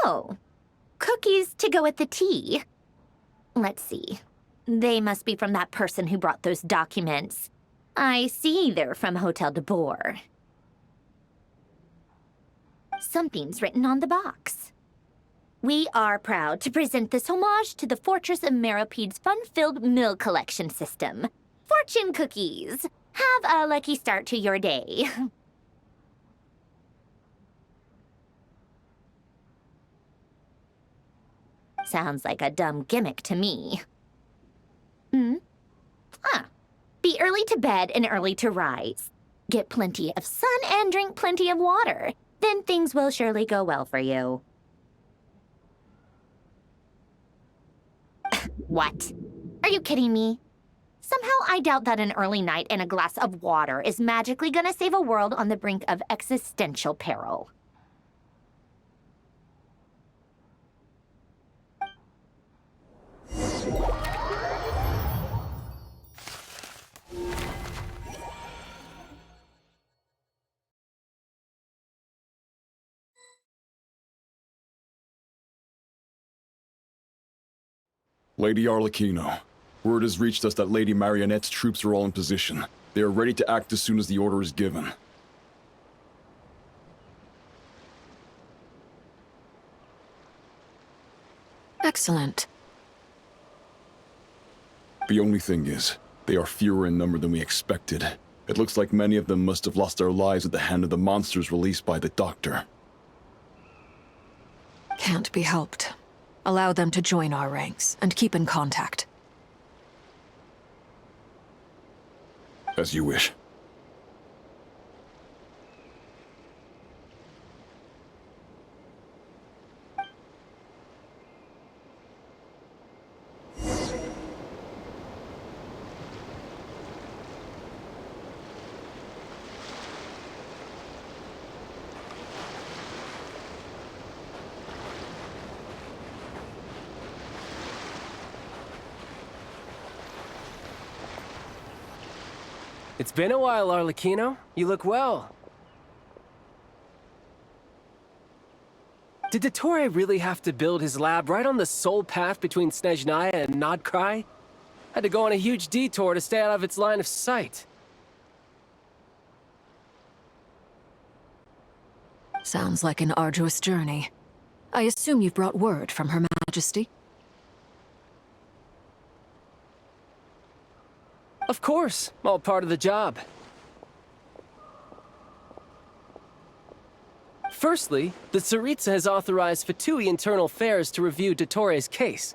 Oh, cookies to go with the tea. Let's see. They must be from that person who brought those documents. I see they're from Hotel de Boer. Something's written on the box. We are proud to present this homage to the Fortress of Meropede's fun-filled meal collection system. Fortune cookies. Have a lucky start to your day. Sounds like a dumb gimmick to me. Be early to bed and early to rise. Get plenty of sun and drink plenty of water. Then things will surely go well for you. What? Are you kidding me? Somehow I doubt that an early night and a glass of water is magically gonna save a world on the brink of existential peril. Lady Arlecchino, word has reached us that Lady Marionette's troops are all in position. They are ready to act as soon as the order is given. Excellent. The only thing is, they are fewer in number than we expected. It looks like many of them must have lost their lives at the hand of the monsters released by the Doctor. Can't be helped. Allow them to join our ranks, and keep in contact. As you wish. It's been a while, Arlecchino. You look well. Did Dottore really have to build his lab right on the sole path between Snezhnaya and Nodkrai? Had to go on a huge detour to stay out of its line of sight. Sounds like an arduous journey. I assume you've brought word from Her Majesty? Of course, all part of the job. Firstly, the Tsaritsa has authorized Fatui Internal Affairs to review Dottore's case.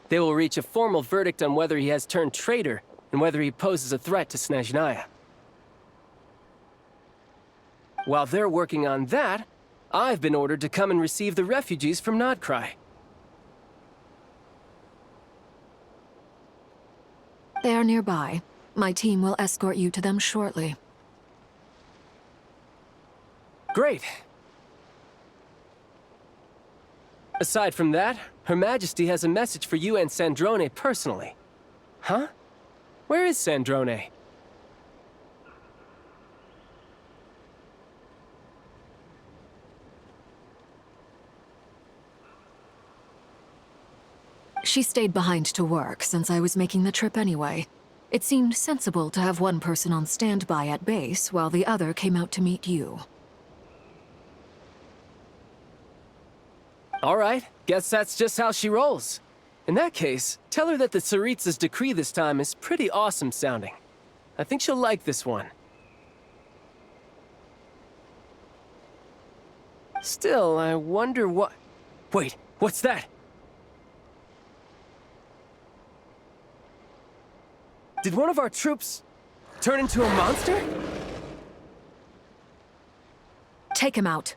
They will reach a formal verdict on whether he has turned traitor and whether he poses a threat to Snezhnaya. While they're working on that, I've been ordered to come and receive the refugees from Nodkrai. They are nearby. My team will escort you to them shortly. Great. Aside from that, Her Majesty has a message for you and Sandrone personally. Huh? Where is Sandrone? She stayed behind to work since I was making the trip anyway. It seemed sensible to have one person on standby at base while the other came out to meet you. All right, guess that's just how she rolls. In that case, tell her that the Tsaritsa's decree this time is pretty awesome sounding. I think she'll like this one. Still, I wonder what... Wait, what's that? Did one of our troops turn into a monster? Take him out.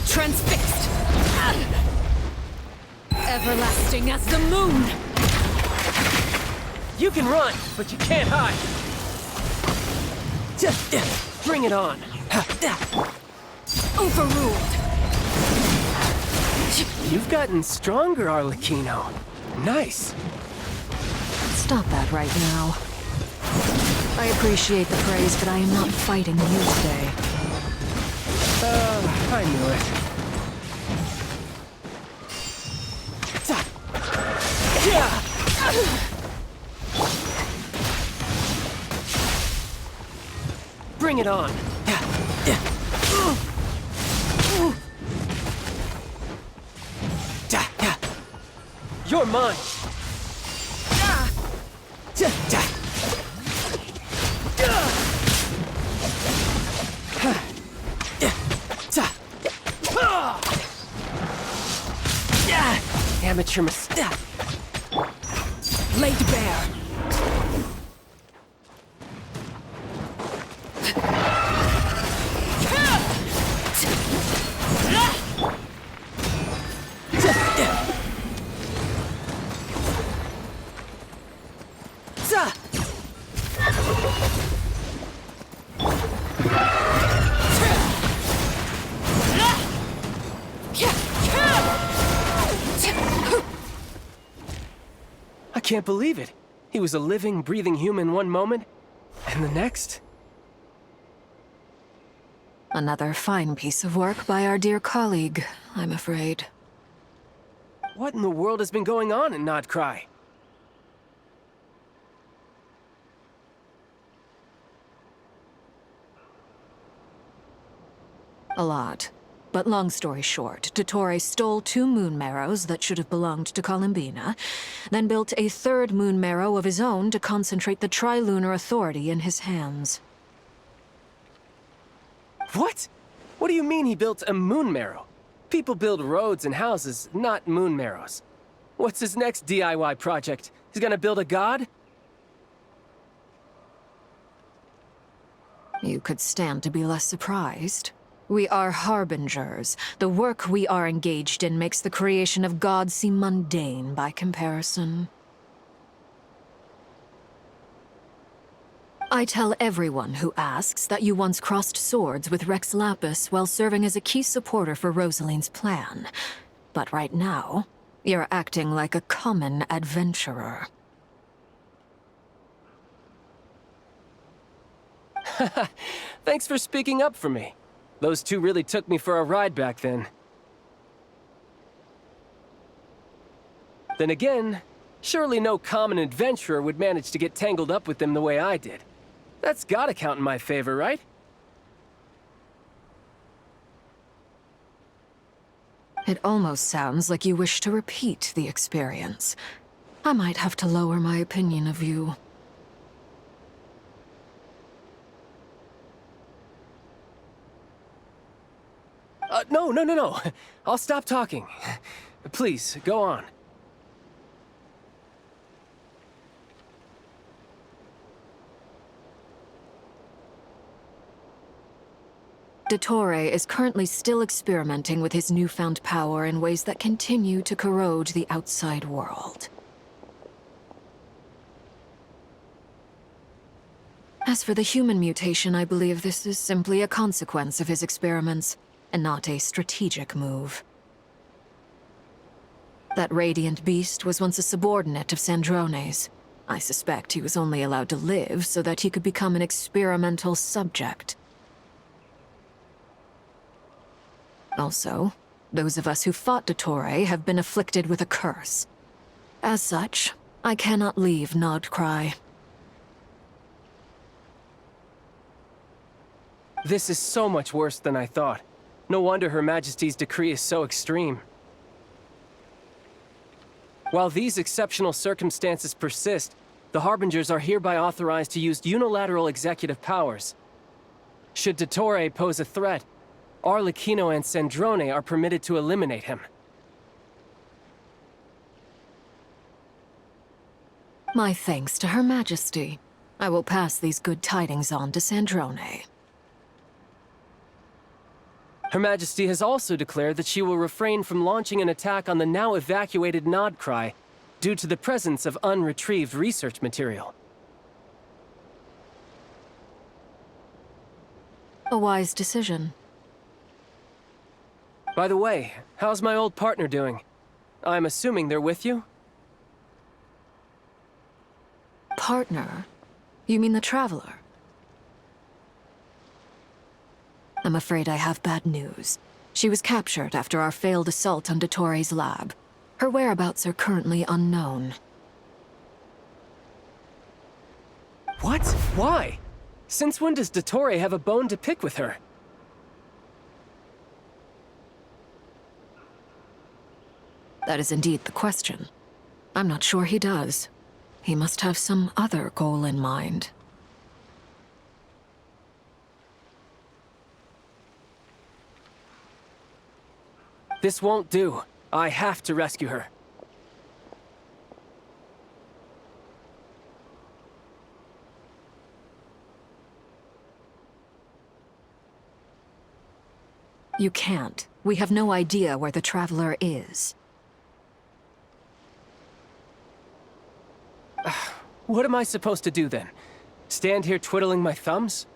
Transfixed! Everlasting as the moon! You can run, but you can't hide. Just bring it on. Overruled! You've gotten stronger, Arlecchino. Nice. stop that right now. I appreciate the praise, but I am not fighting you today. I knew it. Bring it on. You're mine. Amateur mistake. Laid bare. I can't believe it. He was a living, breathing human one moment, and the next? Another fine piece of work by our dear colleague, I'm afraid. What in the world has been going on in Nodcry? A lot. But long story short, Dottore stole 2 moon marrows that should have belonged to Columbina, then built a 3rd moon marrow of his own to concentrate the Trilunar Authority in his hands. What? What do you mean he built a moon marrow? People build roads and houses, not moon marrows. What's his next DIY project? He's gonna build a god? You could stand to be less surprised. We are harbingers. The work we are engaged in makes the creation of gods seem mundane by comparison. I tell everyone who asks that you once crossed swords with Rex Lapis while serving as a key supporter for Rosaline's plan. But right now, you're acting like a common adventurer. Thanks for speaking up for me. Those 2 really took me for a ride back then. Then again, surely no common adventurer would manage to get tangled up with them the way I did. That's gotta count in my favor, right? It almost sounds like you wish to repeat the experience. I might have to lower my opinion of you. No. I'll stop talking. Please, go on. Dottore is currently still experimenting with his newfound power in ways that continue to corrode the outside world. As for the human mutation, I believe this is simply a consequence of his experiments, and not a strategic move. That radiant beast was once a subordinate of Sandrone's. I suspect he was only allowed to live so that he could become an experimental subject. Also, those of us who fought Dottore have been afflicted with a curse. As such, I cannot leave Nodcry. This is so much worse than I thought. No wonder Her Majesty's decree is so extreme. While these exceptional circumstances persist, the Harbingers are hereby authorized to use unilateral executive powers. Should Dottore pose a threat, Arlecchino and Sandrone are permitted to eliminate him. My thanks to Her Majesty. I will pass these good tidings on to Sandrone. Her Majesty has also declared that she will refrain from launching an attack on the now evacuated Nodcry due to the presence of unretrieved research material. A wise decision. By the way, how's my old partner doing? I'm assuming they're with you? partner? You mean the Traveler? I'm afraid I have bad news. She was captured after our failed assault on Dottore lab. Her whereabouts are currently unknown. What? Why? Since when does Dottore have a bone to pick with her? That is indeed the question. I'm not sure he does. He must have some other goal in mind. This won't do. I have to rescue her. You can't. We have no idea where the Traveler is. What am I supposed to do then? Stand here twiddling my thumbs?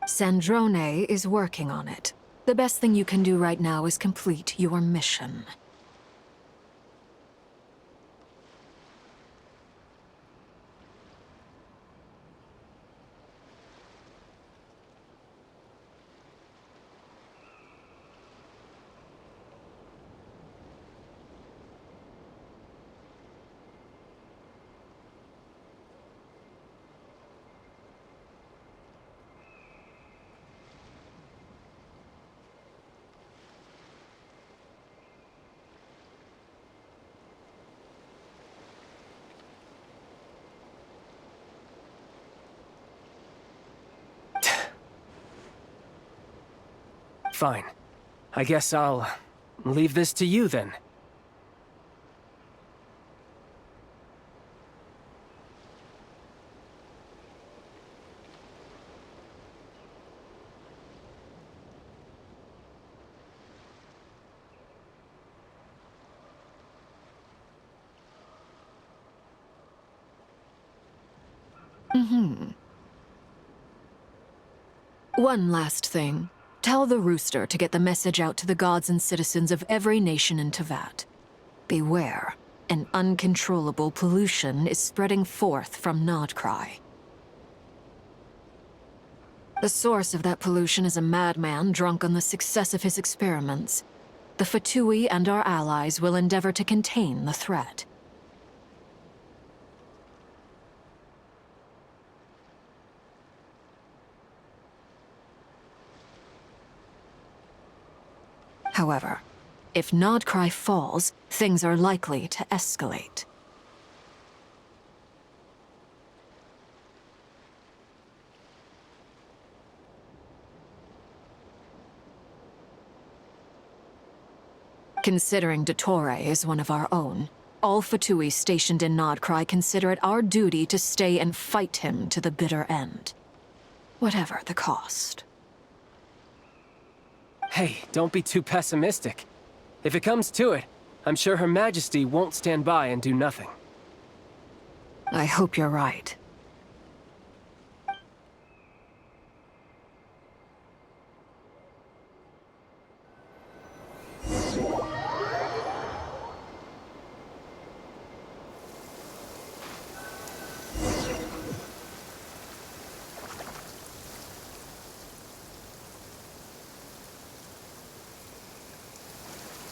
Sandrone is working on it. The best thing you can do right now is complete your mission. Fine. I guess I'll leave this to you then. One last thing. Tell the Rooster to get the message out to the gods and citizens of every nation in Teyvat. Beware. An uncontrollable pollution is spreading forth from Nodcry. The source of that pollution is a madman drunk on the success of his experiments. The Fatui and our allies will endeavor to contain the threat. However, if Nodcry falls, things are likely to escalate. Considering Dottore is one of our own, all Fatui stationed in Nodcry consider it our duty to stay and fight him to the bitter end. Whatever the cost. Hey, don't be too pessimistic. If it comes to it, I'm sure Her Majesty won't stand by and do nothing. I hope you're right.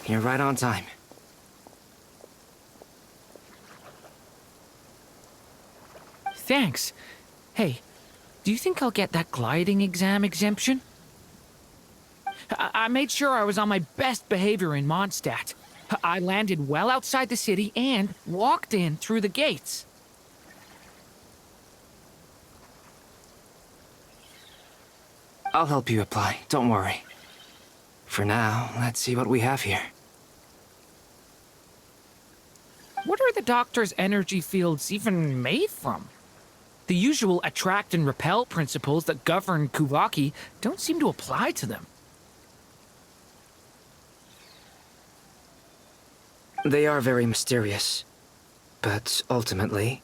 You're right on time. Thanks. Hey, do you think I'll get that gliding exam exemption? I made sure I was on my best behavior in Mondstadt. I landed well outside the city and walked in through the gates. I'll help you apply, don't worry. For now, let's see what we have here. What are the doctor's energy fields even made from? The usual attract and repel principles that govern Kuvaki don't seem to apply to them. They are very mysterious, but ultimately,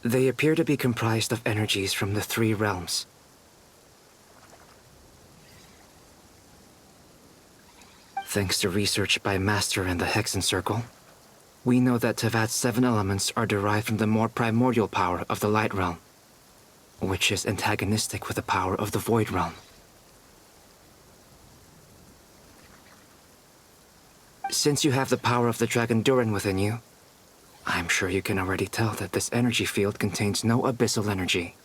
they appear to be comprised of energies from the three realms. Thanks to research by Master and the Hexen Circle, we know that Tevat's 7 elements are derived from the more primordial power of the Light Realm, which is antagonistic with the power of the Void Realm. Since you have the power of the Dragon Durin within you, I'm sure you can already tell that this energy field contains no abyssal energy.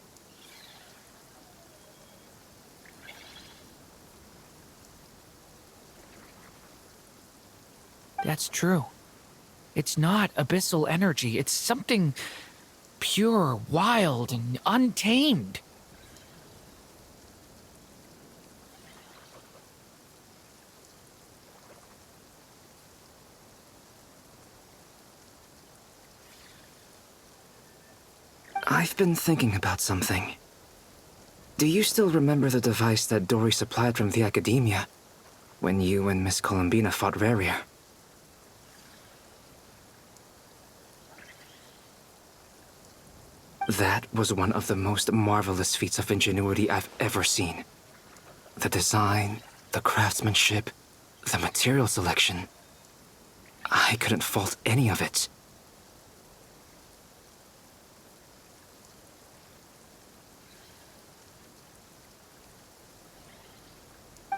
That's true. It's not abyssal energy. It's something pure, wild, and untamed. I've been thinking about something. Do you still remember the device that Dory supplied from the Academia when you and Miss Columbina fought Rarier? That was one of the most marvelous feats of ingenuity I've ever seen. The design, the craftsmanship, the material selection. I couldn't fault any of it.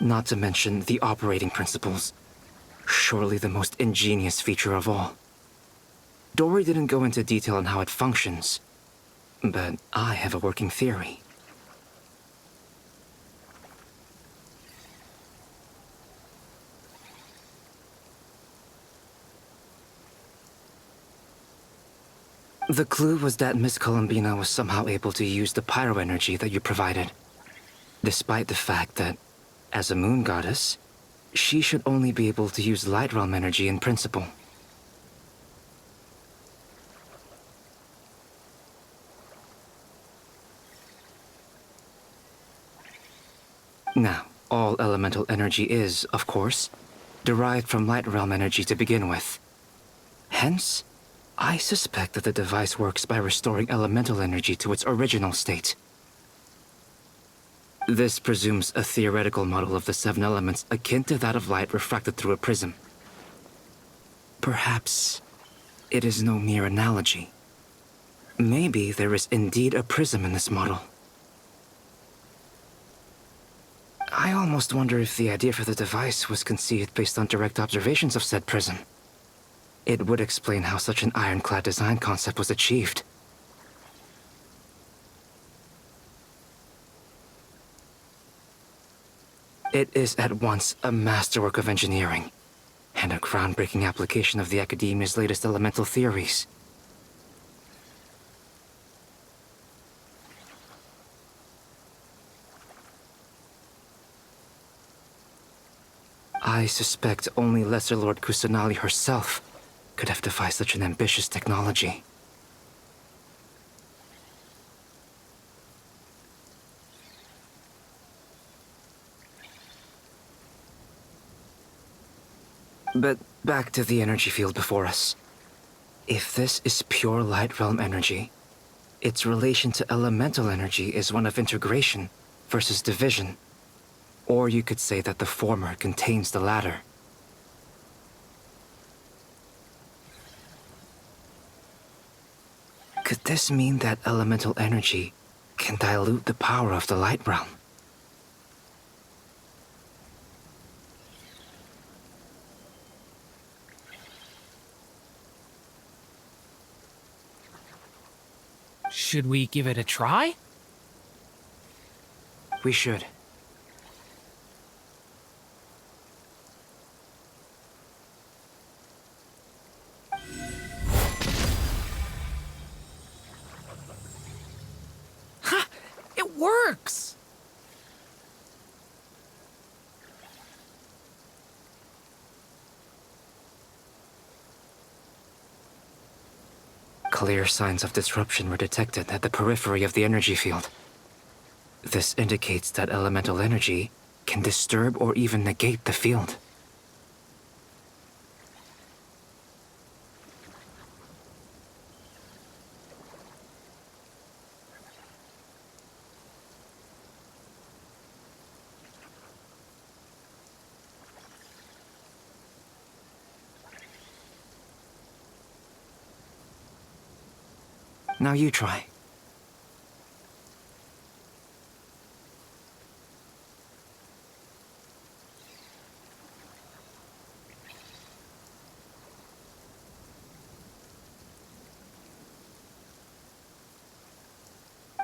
Not to mention the operating principles. Surely the most ingenious feature of all. Dory didn't go into detail on how it functions, but I have a working theory. The clue was that Miss Columbina was somehow able to use the pyro energy that you provided, despite the fact that, as a moon goddess, she should only be able to use light realm energy in principle. Now, all elemental energy is, of course, derived from light realm energy to begin with. Hence, I suspect that the device works by restoring elemental energy to its original state. This presumes a theoretical model of the 7 elements akin to that of light refracted through a prism. Perhaps it is no mere analogy. Maybe there is indeed a prism in this model. I almost wonder if the idea for the device was conceived based on direct observations of said prism. It would explain how such an ironclad design concept was achieved. It is at once a masterwork of engineering and a groundbreaking application of the Academia's latest elemental theories. I suspect only Lesser Lord Kusanali herself could have devised such an ambitious technology. But back to the energy field before us. If this is pure light realm energy, its relation to elemental energy is one of integration versus division. Or you could say that the former contains the latter. Could this mean that elemental energy can dilute the power of the light realm? Should we give it a try? We should. Ha! It works! Clear signs of disruption were detected at the periphery of the energy field. This indicates that elemental energy can disturb or even negate the field. Now you try.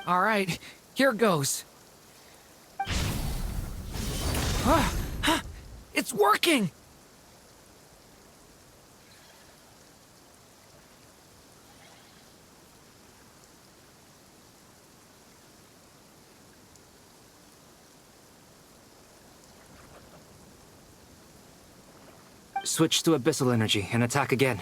All right, here goes. It's working! Switch to abyssal energy and attack again.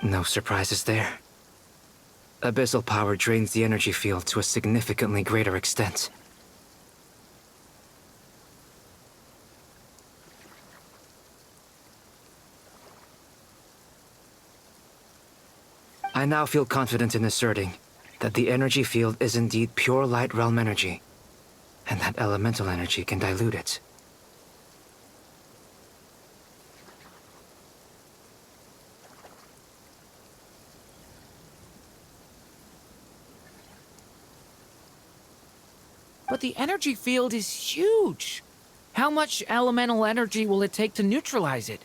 No surprises there. Abyssal power drains the energy field to a significantly greater extent. I now feel confident in asserting that the energy field is indeed pure light realm energy, and that elemental energy can dilute it. But the energy field is huge. How much elemental energy will it take to neutralize it?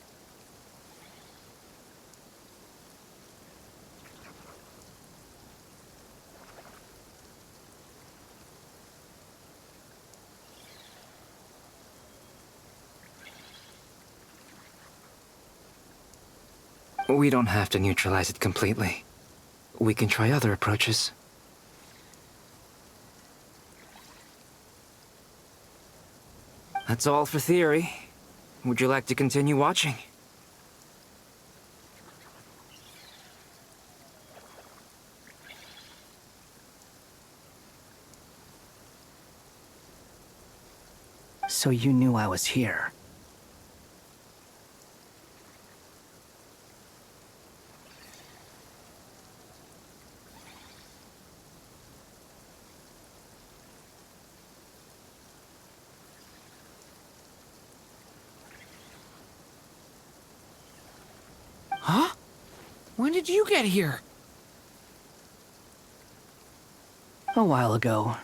We don't have to neutralize it completely. We can try other approaches. That's all for theory. Would you like to continue watching? So you knew I was here. Huh? When did you get here? A while ago.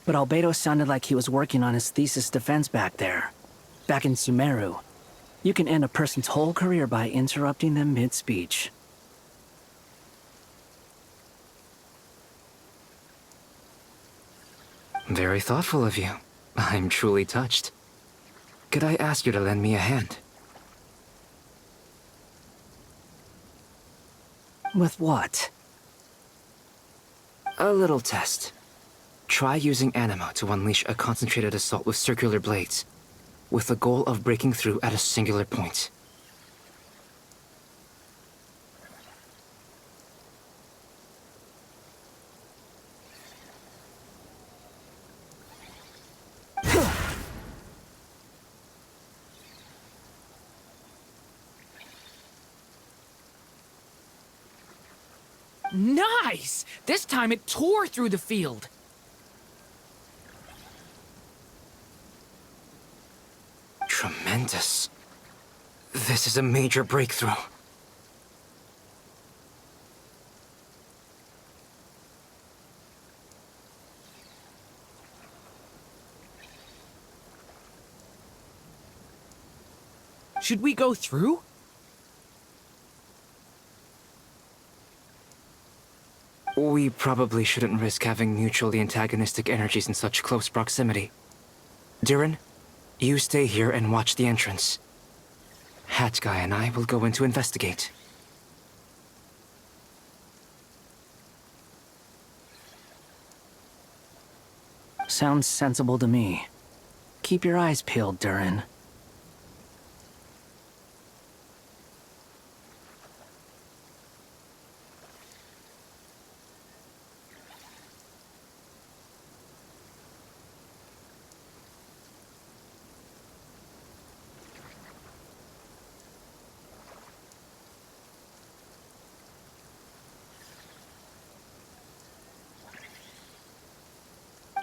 But Albedo sounded like he was working on his thesis defense back there. Back in Sumeru. You can end a person's whole career by interrupting them mid-speech. Very thoughtful of you. I'm truly touched. Could I ask you to lend me a hand? With what? A little test. Try using Animo to unleash a concentrated assault with circular blades, with the goal of breaking through at a singular point. Nice! This time it tore through the field. Tremendous. This is a major breakthrough. Should we go through? We probably shouldn't risk having mutually antagonistic energies in such close proximity. Durin, you stay here and watch the entrance. Hat Guy and I will go in to investigate. Sounds sensible to me. Keep your eyes peeled, Durin.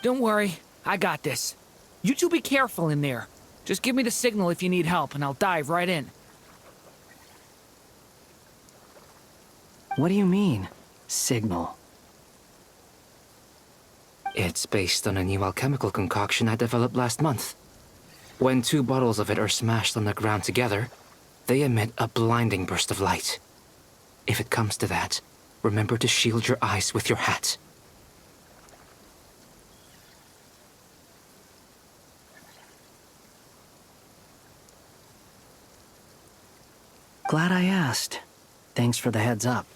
Don't worry, I got this. You two be careful in there. Just give me the signal if you need help, and I'll dive right in. What do you mean, signal? It's based on a new alchemical concoction I developed last month. When 2 bottles of it are smashed on the ground together, they emit a blinding burst of light. If it comes to that, remember to shield your eyes with your hat. Glad I asked. Thanks for the heads up.